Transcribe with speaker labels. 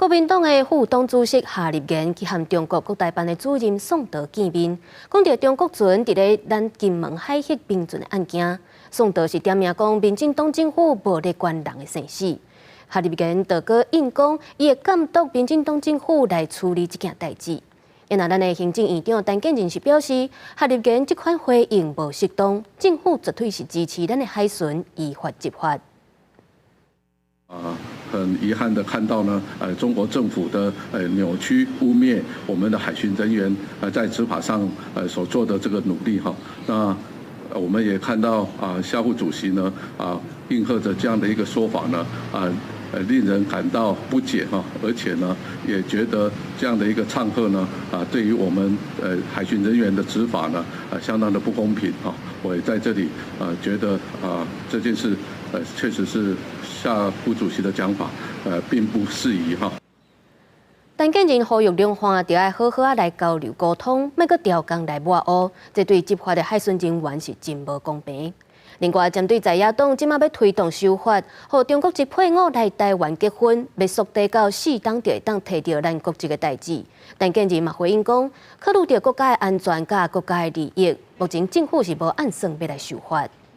Speaker 1: 国民党的副党主席夏立言去和中国国台办的主任宋德见面，讲到中国船伫咧咱金门海峡并存的案件，宋德是点名讲民进党政府无咧管人的生死。夏立言就搁应讲，伊会监督民进党政府来处理这件代志。因咱的行政院长陈建仁是表示，夏立言这款回应无适当，政府绝对是支持咱的海巡依法执法。
Speaker 2: 很遗憾的看到呢，中国政府的扭曲污蔑我们的海巡人员在执法上所做的这个努力哈。那我们也看到夏副主席呢应和着这样的一个说法呢令人感到不解哈，而且呢也觉得这样的一个唱和呢对于我们海巡人员的执法呢相当的不公平哈。我也在这里觉得这件事确实是夏副主席的讲法并不适宜哈。
Speaker 1: 陈建仁呼吁两方就要好好来交流沟通，莫阁调工来抹黑，这对执法的海巡人员是真无公平。另外，针对在野党即马要推动修法，和中国籍配偶来台湾结婚，要缩短到4档就会当摕到咱国籍的代志。陈建仁嘛回应讲，考虑到国家的安全甲国家的利益，目前政府是无按算要来修法。